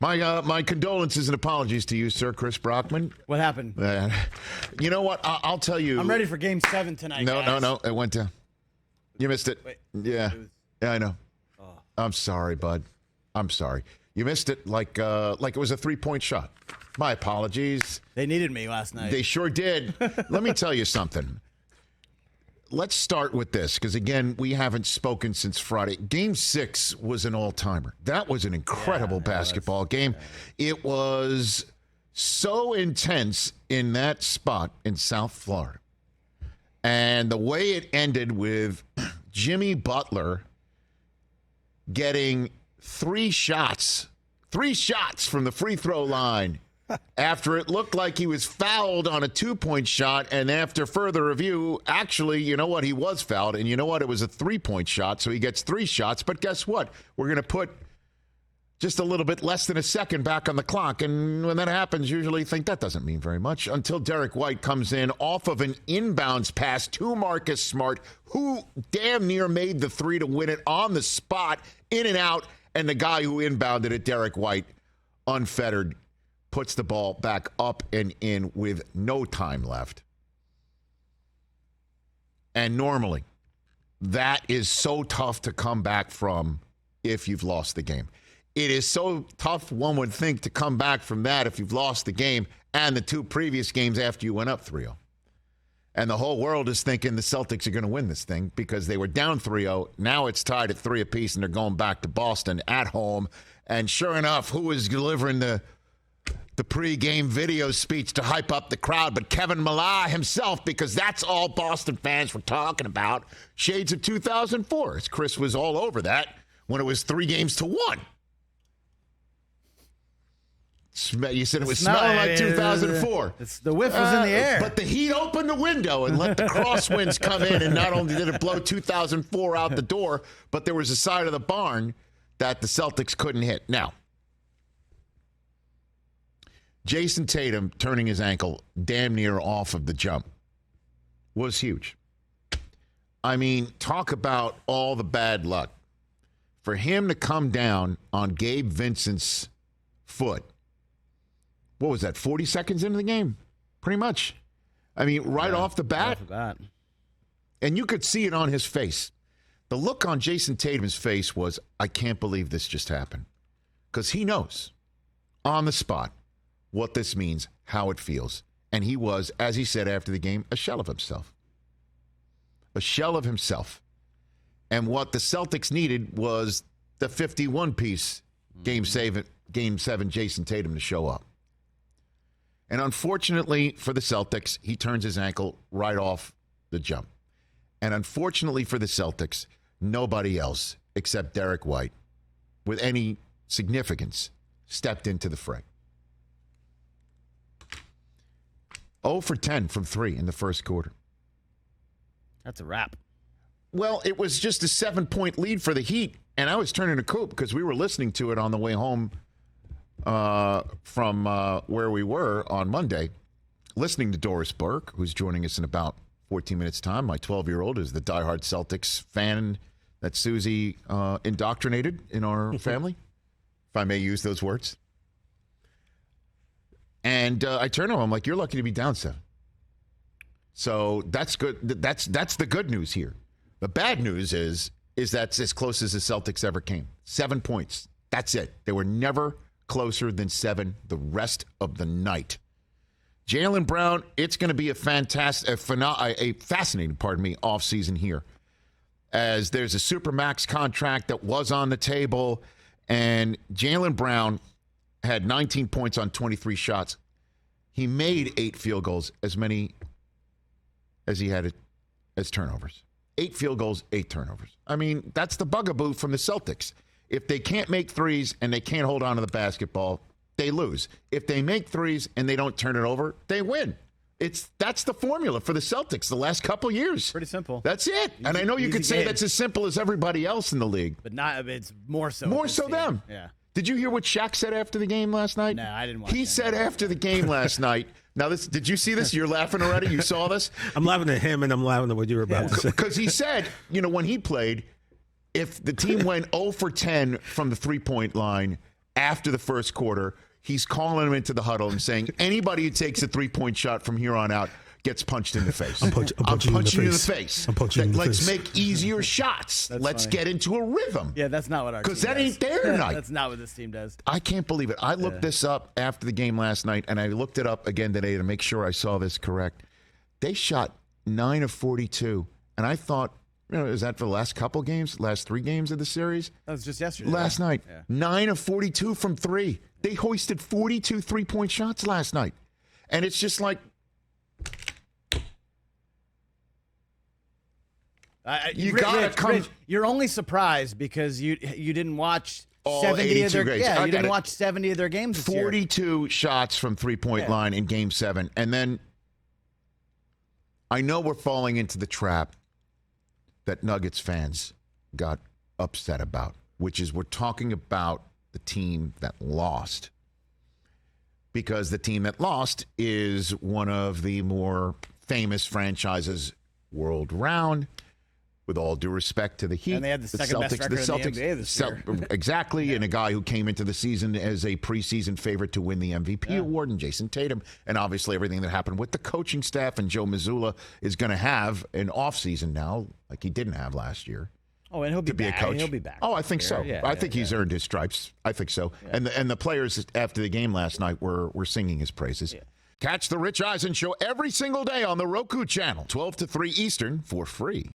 My condolences and apologies to you, sir, Chris Brockman. What happened? You know what? I'll tell you. I'm ready for Game 7 tonight. No. It went down. You missed it. Wait, yeah, I know. Oh. I'm sorry, bud. I'm sorry. You missed it like it was a 3-point shot. My apologies. They needed me last night. They sure did. Let me tell you something. Let's start with this, because, again, we haven't spoken since Friday. Game 6 was an all-timer. That was an incredible basketball game. Yeah. It was so intense in that spot in South Florida. And the way it ended with Jimmy Butler getting 3 shots from the free throw line after it looked like he was fouled on a 2-point shot, and after further review, actually, you know what, he was fouled, and you know what, it was a 3-point shot, so he gets 3 shots, but guess what? We're going to put just a little bit less than a second back on the clock, and when that happens, usually you think that doesn't mean very much, until Derek White comes in off of an inbounds pass to Marcus Smart, who damn near made the 3 to win it on the spot, in and out, and the guy who inbounded it, Derek White, unfettered, puts the ball back up and in with no time left. And normally, that is so tough to come back from if you've lost the game. It is so tough, one would think, to come back from that if you've lost the game and the 2 previous games after you went up 3-0. And the whole world is thinking the Celtics are going to win this thing because they were down 3-0. Now it's tied at 3 apiece, and they're going back to Boston at home. And sure enough, who is delivering the pregame video speech to hype up the crowd, but Kevin Millar himself, because that's all Boston fans were talking about. Shades of 2004. As Chris was all over that when it was 3-1. You said it was smelling like 2004. The whiff was in the air. But the Heat opened the window and let the crosswinds come in, and not only did it blow 2004 out the door, but there was a side of the barn that the Celtics couldn't hit. Now, Jason Tatum turning his ankle damn near off of the jump was huge. I mean, talk about all the bad luck. For him to come down on Gabe Vincent's foot, what was that, 40 seconds into the game? Pretty much. I mean, right off the bat. And you could see it on his face. The look on Jason Tatum's face was, I can't believe this just happened. Because he knows on the spot what this means, how it feels. And he was, as he said after the game, a shell of himself. A shell of himself. And what the Celtics needed was the 51-piece Game 7 Jason Tatum to show up. And unfortunately for the Celtics, he turns his ankle right off the jump. And unfortunately for the Celtics, nobody else except Derek White, with any significance, stepped into the fray. 0 for 10 from 3 in the first quarter. That's a wrap. Well, it was just a 7-point lead for the Heat, and I was turning to Coop because we were listening to it on the way home from where we were on Monday, listening to Doris Burke, who's joining us in about 14 minutes' time. My 12-year-old is the diehard Celtics fan that Susie indoctrinated in our family, if I may use those words. And I turn to him, I'm like, you're lucky to be down 7. So that's good. That's the good news here. The bad news is that's as close as the Celtics ever came. 7 points. That's it. They were never closer than 7 the rest of the night. Jaylen Brown, it's going to be a fascinating, offseason here. As there's a Supermax contract that was on the table, and Jaylen Brown had 19 points on 23 shots. He made 8 field goals, as many as he had as turnovers. 8 field goals, 8 turnovers. I mean, that's the bugaboo from the Celtics. If they can't make threes and they can't hold on to the basketball, they lose. If they make threes and they don't turn it over, they win. That's the formula for the Celtics the last couple years. Pretty simple. That's it. And I know you could say that's as simple as everybody else in the league. But not. It's more so. More so them. Yeah. Did you hear what Shaq said after the game last night? No, I didn't watch He said after the game last night. Now, did you see this? You're laughing already? You saw this? I'm laughing at him, and I'm laughing at what you were about to say. Because he said, when he played, if the team went 0 for 10 from the three-point line after the first quarter, he's calling him into the huddle and saying, anybody who takes a three-point shot from here on out gets punched in the face. I'm punching you in the face. I'm punching you in the Let's face. make easier shots. Let's funny. get into a rhythm. Yeah, that's not what our team does. Because that ain't there tonight. That's not what this team does. I can't believe it. I looked this up after the game last night, and I looked it up again today to make sure I saw this correct. They shot 9 of 42, and I thought, is that for the last couple games, last 3 games of the series? That was just yesterday. Last night, Yeah. 9 of 42 from 3. They hoisted 42 three-point shots last night. And it's just like, Rich, you're only surprised because you didn't watch all 70 of 82 their games. Yeah, I you got didn't it. watch 70 of their games this year. 42 shots from three-point line in Game 7. And then I know we're falling into the trap that Nuggets fans got upset about, which is we're talking about the team that lost. Because the team that lost is one of the more famous franchises world round. With all due respect to the Heat. And they had the second best record in the NBA this year. Exactly, and a guy who came into the season as a preseason favorite to win the MVP award, and Jason Tatum, and obviously everything that happened with the coaching staff, and Joe Mazzulla is going to have an offseason now, like he didn't have last year. Oh, and he'll be back. a coach. He'll be back. Oh, I think so. Yeah, I think he's earned his stripes. I think so. Yeah. And the players after the game last night were singing his praises. Yeah. Catch the Rich Eisen Show every single day on the Roku channel, 12 to 3 Eastern, for free.